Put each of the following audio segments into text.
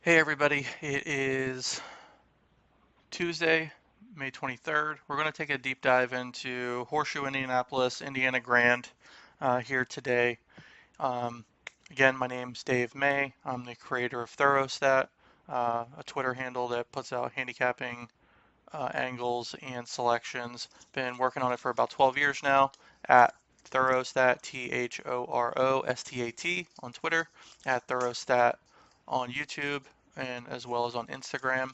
Hey everybody, it is Tuesday, May 23rd. We're going to take a deep dive into Horseshoe Indianapolis, Indiana Grand here today. Um, Again, my name's Dave May. I'm the creator of Thorostat, a Twitter handle that puts out handicapping angles and selections. Been working on it for about 12 years now at Thorostat, Thorostat on Twitter, at Thorostat on YouTube, and as well as on Instagram.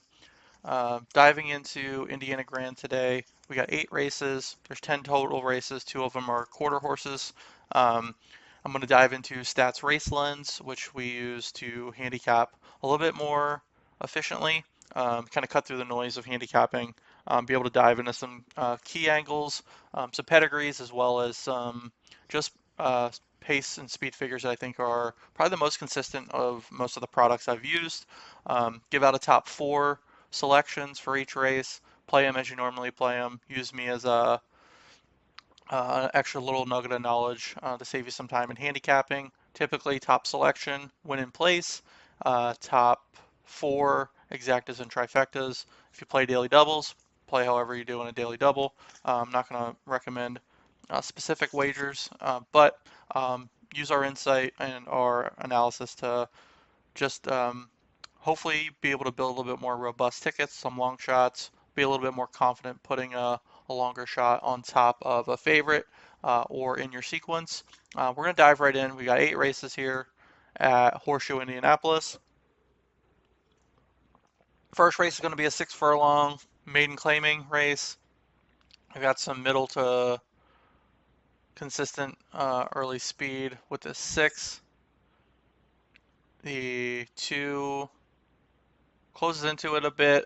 Diving into Indiana Grand today, we got 8 races. There's 10 total races. 2 of them are quarter horses. Um, I'm going to dive into Stats Race Lens, which we use to handicap a little bit more efficiently, kind of cut through the noise of handicapping, be able to dive into some key angles, some pedigrees, as well as some just pace and speed figures that I think are probably the most consistent of most of the products I've used. Give out a top 4 selections for each race, play them as you normally play them, use me as a extra little nugget of knowledge to save you some time in handicapping. Typically top selection, win in place, top 4 exactas and trifectas. If you play daily doubles, play however you do in a daily double. I'm not going to recommend specific wagers, but use our insight and our analysis to just hopefully be able to build a little bit more robust tickets, some long shots, be a little bit more confident putting a longer shot on top of a favorite or in your sequence. We're going to dive right in. We got 8 races here at Horseshoe Indianapolis. First race is going to be a 6 furlong maiden claiming race. I got some middle to consistent early speed with the 6. The 2 closes into it a bit.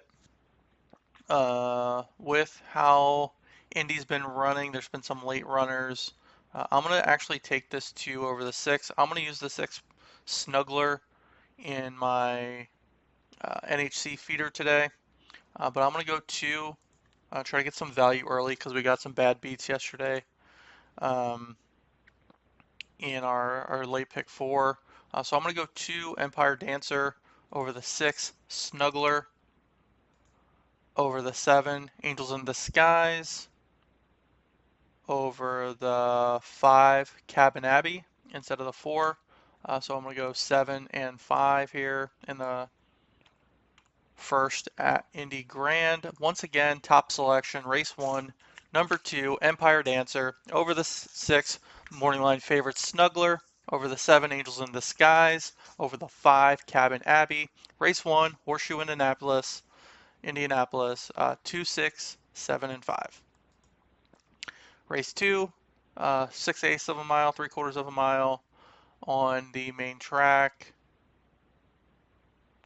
With how Indy's been running, there's been some late runners. I'm going to actually take this 2 over the 6. I'm going to use the 6 Snuggler in my NHC feeder today, but I'm going to go 2, try to get some value early because we got some bad beats yesterday um, in our late pick 4. So I'm going to go 2 Empire Dancer over the 6 Snuggler over the 7 Angels in Disguise over the 5 Cabin Abbey instead of the 4. So I'm going to go 7 and 5 here in the first at Indy Grand. Once again, top selection, race 1, number 2, Empire Dancer, over the 6, morning line favorite Snuggler, over the 7, Angels in Disguise, over the 5, Cabin Abbey, race 1, Horseshoe Indianapolis, 2, 6, 7, and 5. Race 2, 6/8 of a mile, 3/4 of a mile on the main track.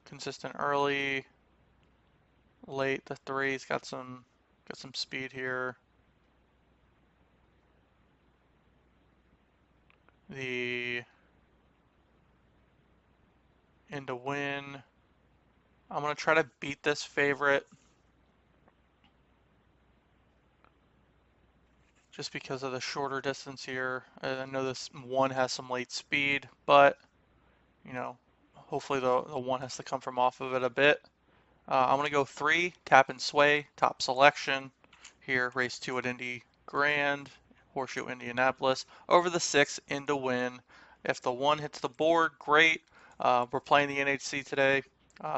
Consistent early, late. The 3's got some speed here. The into win. I'm gonna try to beat this favorite just because of the shorter distance here. I know this 1 has some late speed, but you know, hopefully the 1 has to come from off of it a bit. I'm going to go 3, Tap and Sway, top selection here, race 2 at Indy Grand, Horseshoe Indianapolis, over the 6, into win. If the 1 hits the board, great. We're playing the NHC today,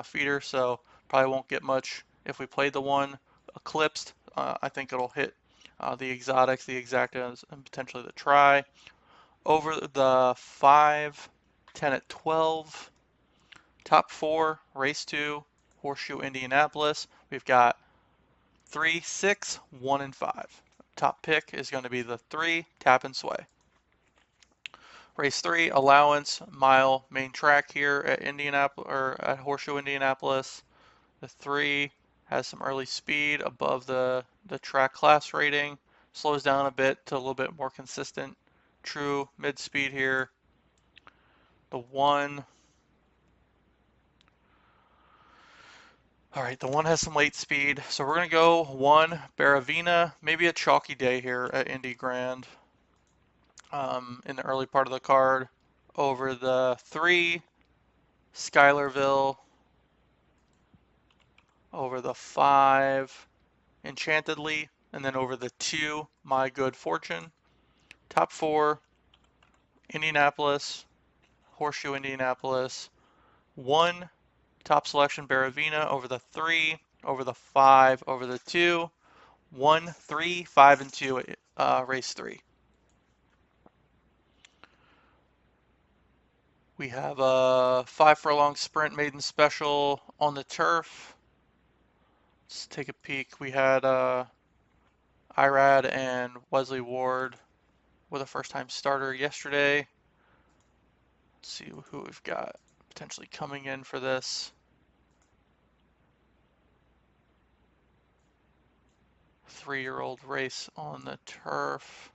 feeder, so probably won't get much. If we played the 1 eclipsed, I think it'll hit the exotics, the exactas, and potentially the try. Over the 5, 10 at 12, top 4, race 2, Horseshoe Indianapolis. We've got 3, 6, 1, and 5. Top pick is going to be the 3, Tap and Sway. Race 3, allowance, mile, main track here at Indianapolis or at Horseshoe Indianapolis. The 3 has some early speed above the track class rating. Slows down a bit to a little bit more consistent, true mid speed here. The 1. All right, the 1 has some late speed, so we're going to go 1, Baravina, maybe a chalky day here at Indy Grand in the early part of the card. Over the 3, Schuylerville, over the 5, Enchantedly, and then over the 2, My Good Fortune. Top 4, Indianapolis, Horseshoe Indianapolis. 1, Top Selection Baravina over the 3, over the 5, over the 2. 1, 3, 5, and 2 race 3. We have a 5 furlong sprint maiden special on the turf. Let's take a peek. We had Irad and Wesley Ward with a first-time starter yesterday. Let's see who we've got potentially coming in for this. 3-year-old race on the turf.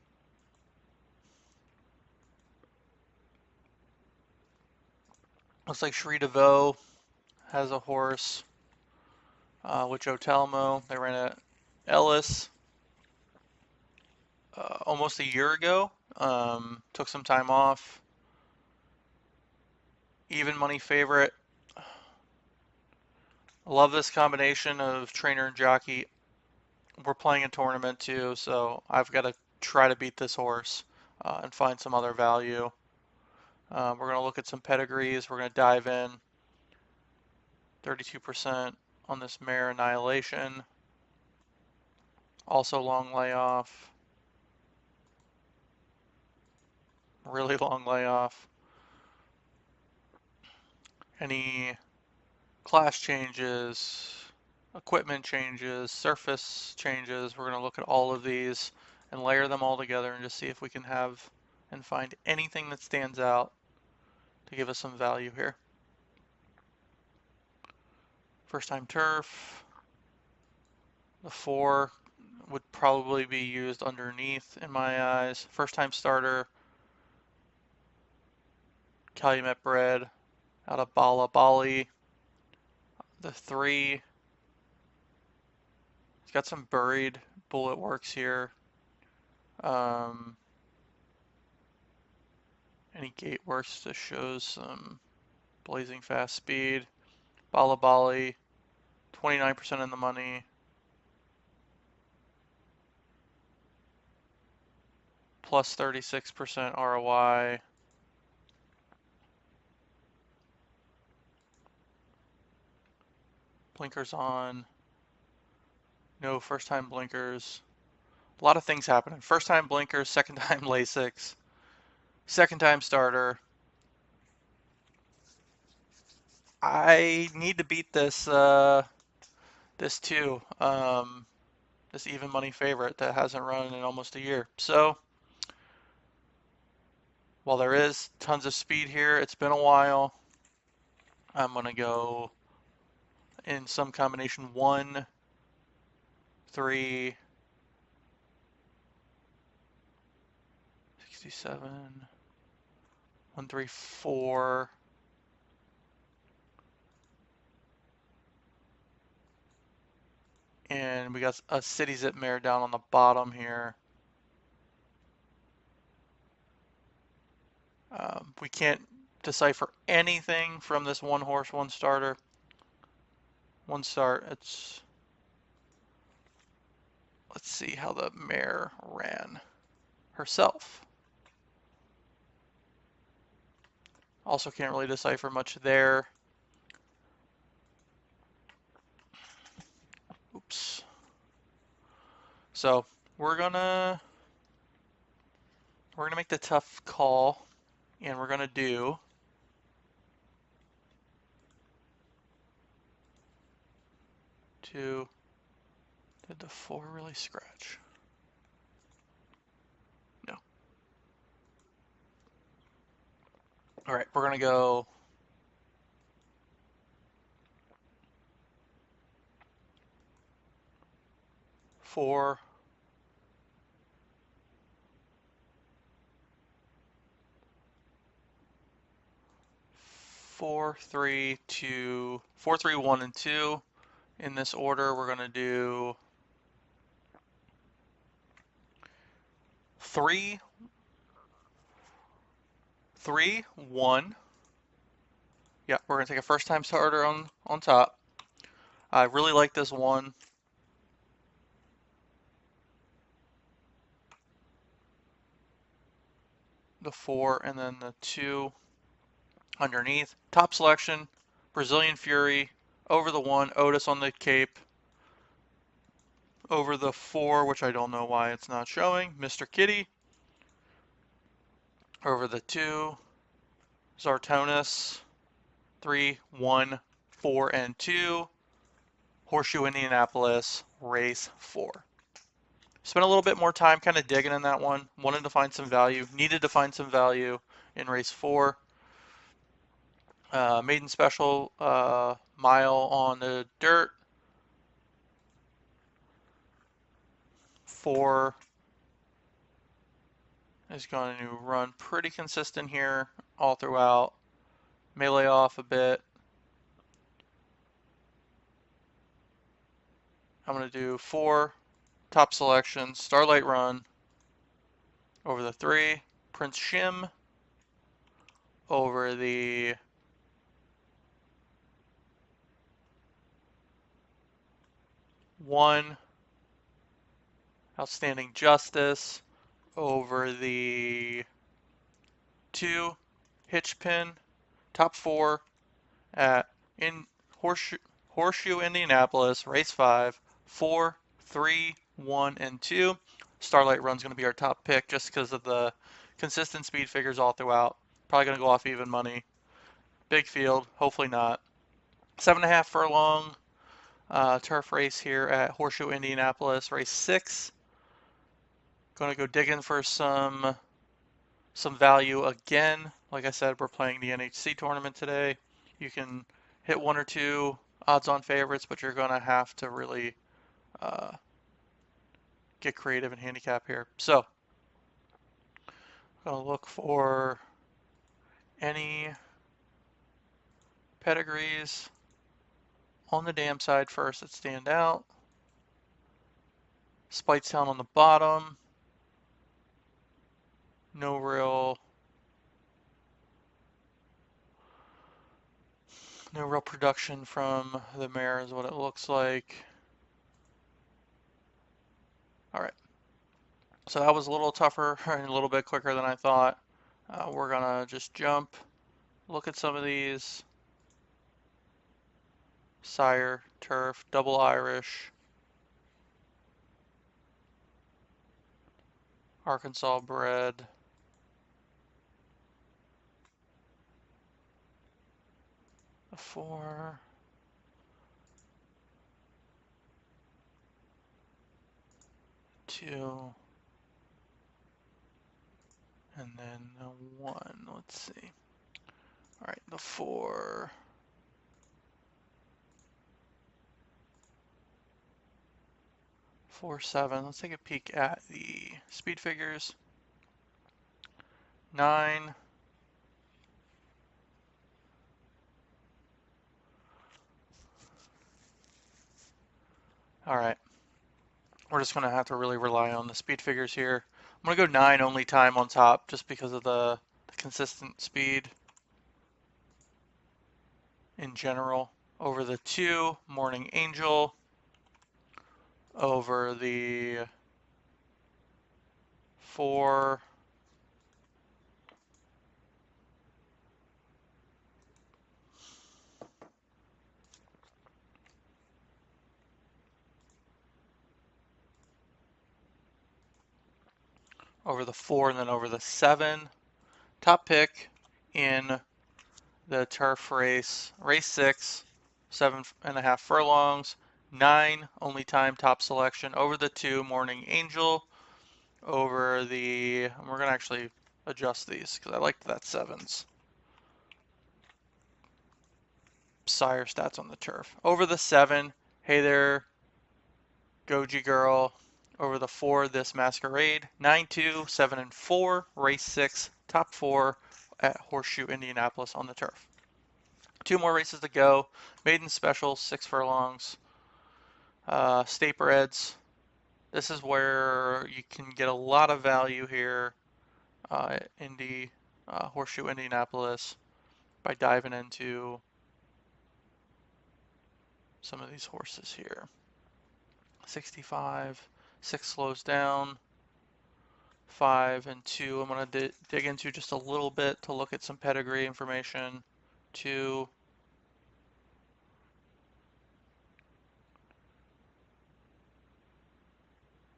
Looks like Sri DeVoe has a horse with Joe Talamo. They ran at Ellis almost a year ago. Took some time off. Even money favorite. Love this combination of trainer and jockey. We're playing a tournament too, so I've got to try to beat this horse and find some other value. We're going to look at some pedigrees. We're going to dive in. 32% on this mare Annihilation. Also long layoff. Really long layoff. Any class changes, equipment changes, surface changes. We're going to look at all of these and layer them all together and just see if we can have and find anything that stands out to give us some value here. First time turf. The 4 would probably be used underneath in my eyes. First time starter. Calumet bred out of Bala Bali. The 3. It's got some buried bullet works here. Any gate works just shows some blazing fast speed. Bala Bali, 29% in the money. Plus 36% ROI. Blinkers on. No first time blinkers. A lot of things happening. First time blinkers, second time Lasix, second time starter. I need to beat this this too. This even money favorite that hasn't run in almost a year. So while there is tons of speed here, it's been a while. I'm gonna go in some combination 1, 3, 67, 1, 3, 4. And we got a City Zip mare down on the bottom here. We can't decipher anything from this 1 horse, 1 starter. 1 start, let's see how the mare ran herself. Also can't really decipher much there. Oops. So we're gonna make the tough call, and we're gonna do did the 4 really scratch? No. All right, we're gonna go 4, 4, 3, 2, 4, 3, 1, and 2. In this order, we're gonna do 3, 3, 1. Yeah, we're gonna take a first time starter on top. I really like this one. The 4 and then the 2 underneath. Top selection, Brazilian Fury, over the 1, Otis on the cape, over the 4, which I don't know why it's not showing, Mr. Kitty, over the 2, Zartonis, 3, 1, 4, and 2, Horseshoe Indianapolis, race 4. Spent a little bit more time kind of digging in that one. Wanted to find some value, needed to find some value in race 4. Maiden special mile on the dirt. 4 is going to run pretty consistent here all throughout. Melee off a bit. I'm going to do 4 top selection, Starlight Run over the 3, Prince Shim over the 1, Outstanding Justice over the 2, Hitch Pin, top 4 at in Horseshoe Indianapolis, race 5, 4, 3, 1, and 2. Starlight Run's going to be our top pick just because of the consistent speed figures all throughout. Probably going to go off even money. Big field, hopefully not. 7.5 furlong turf race here at Horseshoe Indianapolis, race 6. Going to go digging for some value again. Like I said, we're playing the NHC tournament today. You can hit 1 or 2 odds-on favorites, but you're going to have to really get creative and handicap here. So, I'm going to look for any pedigrees on the dam side first that stand out. Spitestown on the bottom. No real production from the mare is what it looks like. All right. So that was a little tougher and a little bit quicker than I thought. We're gonna just jump, look at some of these. Sire, Turf, Double Irish, Arkansas bred. A 4. 2. And then the 1. Let's see. All right, the 4. 4, 7. Let's take a peek at the speed figures. 9. All right. We're just going to have to really rely on the speed figures here. I'm going to go 9 only time on top just because of the consistent speed in general. Over the 2, Morning Angel. Over the 4. Over the 4 and then over the 7. Top pick in the turf race, race 6, 7.5 furlongs, 9 only time top selection, over the 2, Morning Angel, over the, we're going to actually adjust these because I liked that 7s. Sire stats on the turf. Over the 7, Hey There, Goji Girl. Over the 4, This Masquerade. 9, 2, 7, and 4, race 6, top 4 at Horseshoe Indianapolis on the turf. 2 more races to go. Maiden special, 6 furlongs. State breds. This is where you can get a lot of value here in the Horseshoe Indianapolis by diving into some of these horses here. 65, 6 slows down. 5 and 2 I'm going to dig into just a little bit to look at some pedigree information. 2,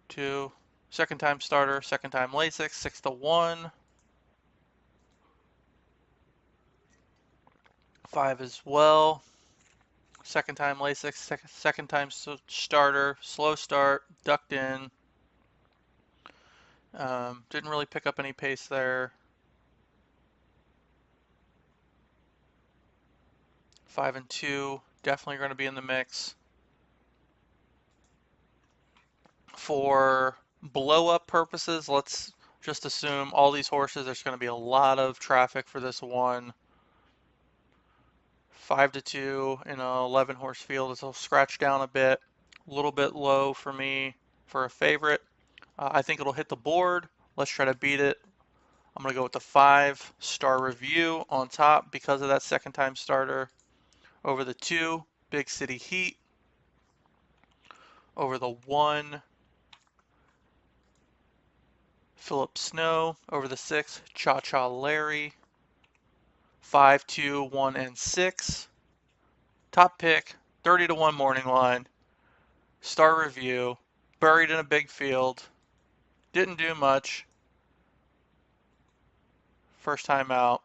2, second time starter, second time Lasix, 6 to 1. 5 as well. Second time Lasix, second time starter, slow start, ducked in. Didn't really pick up any pace there. 5 and 2 definitely going to be in the mix. For blow up purposes, let's just assume all these horses, there's going to be a lot of traffic for this one. 5 to 2 in an 11 horse field. It'll scratch down a bit, a little bit low for me for a favorite. I think it'll hit the board. Let's try to beat it. I'm going to go with the 5-star review on top because of that second time starter. Over the 2, Big City Heat. Over the 1, Philip Snow. Over the 6, Cha Cha Larry. 5, 2, 1, and 6. Top pick, 30 to 1 morning line. Star review, buried in a big field. Didn't do much. First time out.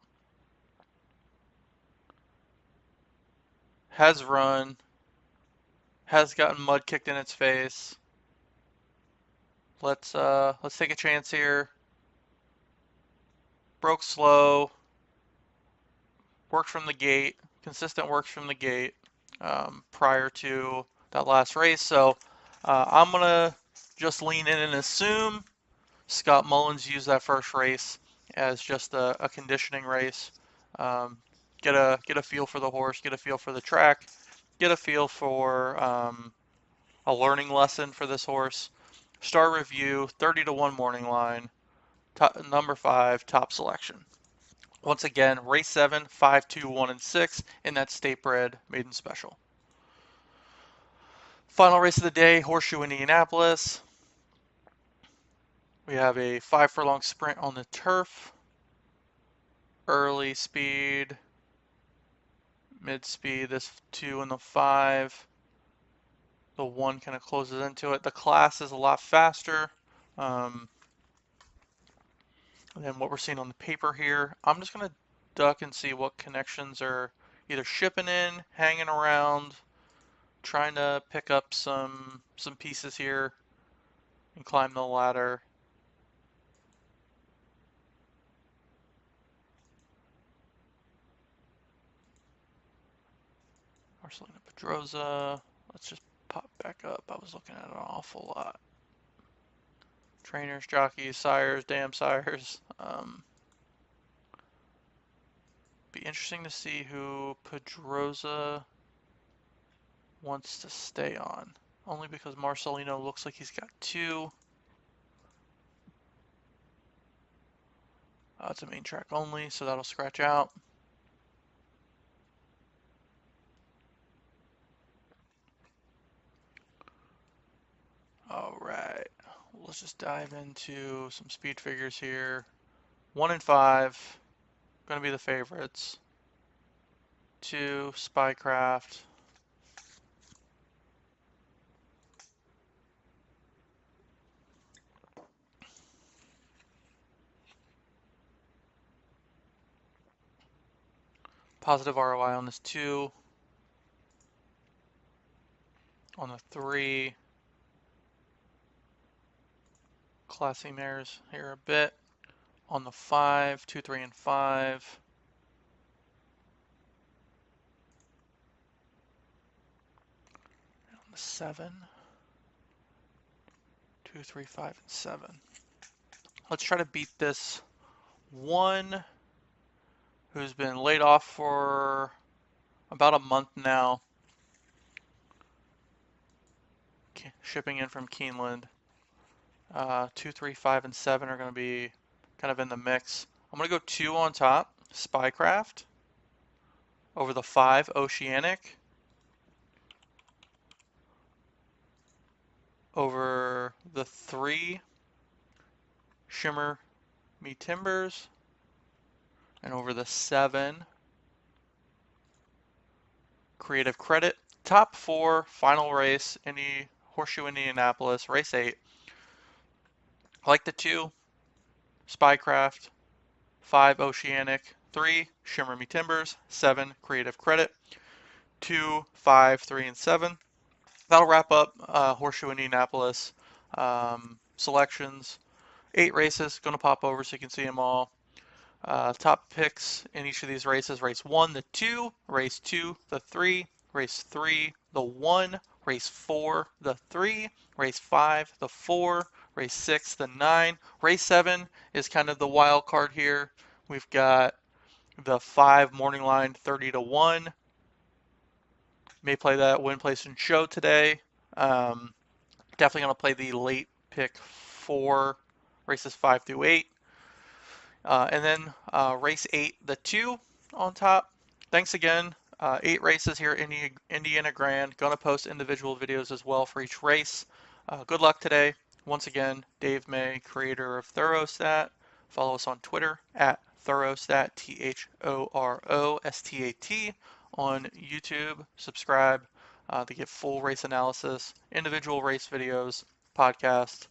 Has run. Has gotten mud kicked in its face. Let's take a chance here. Broke slow. Worked from the gate. Consistent works from the gate prior to that last race. So I'm gonna just lean in and assume Scott Mullins used that first race as just a conditioning race. Get a feel for the horse, get a feel for the track, get a feel for a learning lesson for this horse. Star review, 30 to 1 morning line, number 5, top selection. Once again, race 7, 5, 2, 1, and 6 in that state bred maiden special. Final race of the day, Horseshoe Indianapolis. We have a 5 furlong sprint on the turf. Early speed, mid speed, this 2 and the 5. The 1 kind of closes into it. The class is a lot faster than what we're seeing on the paper here. I'm just going to duck and see what connections are either shipping in, hanging around, trying to pick up some pieces here and climb the ladder. Marcelina Pedrosa. Let's just pop back up. I was looking at an awful lot. Trainers, jockeys, sires, damn sires. Be interesting to see who Pedrosa wants to stay on. Only because Marcelino looks like he's got 2. It's a main track only, so that'll scratch out. All right, let's just dive into some speed figures here. 1 and 5, going to be the favorites. 2, Spycraft. Positive ROI on this 2. On the 3. Classy mares here a bit. On the 5, 2, 3, and 5. And on the 7, 2, 3, 5, and 7. Let's try to beat this 1 who's been laid off for about a month now. Shipping in from Keeneland. 2, 3, 5, and 7 are going to be kind of in the mix. I'm going to go 2 on top, Spycraft. Over the 5, Oceanic. over the 3, Shimmer Me Timbers, and over the 7, Creative Credit. Top 4, final race, Horseshoe Indianapolis, race 8. I like the 2, Spycraft, 5, Oceanic, 3, Shimmer Me Timbers, 7, Creative Credit, 2, 5, 3, and 7. That'll wrap up Horseshoe Indianapolis selections. 8 races, going to pop over so you can see them all. Top picks in each of these races: race 1, the 2, race 2, the 3, race 3, the 1, race 4, the 3, race 5, the 4, race 6, the 9. Race 7 is kind of the wild card here. We've got the 5 morning line 30 to 1. May play that win, place, and show today. Definitely going to play the late pick 4, races 5 through 8. And then race 8, the 2 on top. Thanks again. 8 races here at Indiana Grand. Going to post individual videos as well for each race. Good luck today. Once again, Dave May, creator of Thorostat. Follow us on Twitter at Thorostat, Thorostat. On YouTube. Subscribe to get full race analysis, individual race videos, podcast,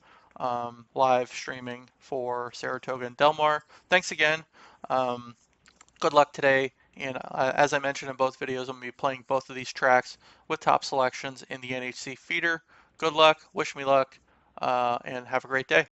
live streaming for Saratoga and Del Mar. Thanks again. Good luck today. And as I mentioned in both videos, I'm going to be playing both of these tracks with top selections in the NHC feeder. Good luck, wish me luck, and have a great day.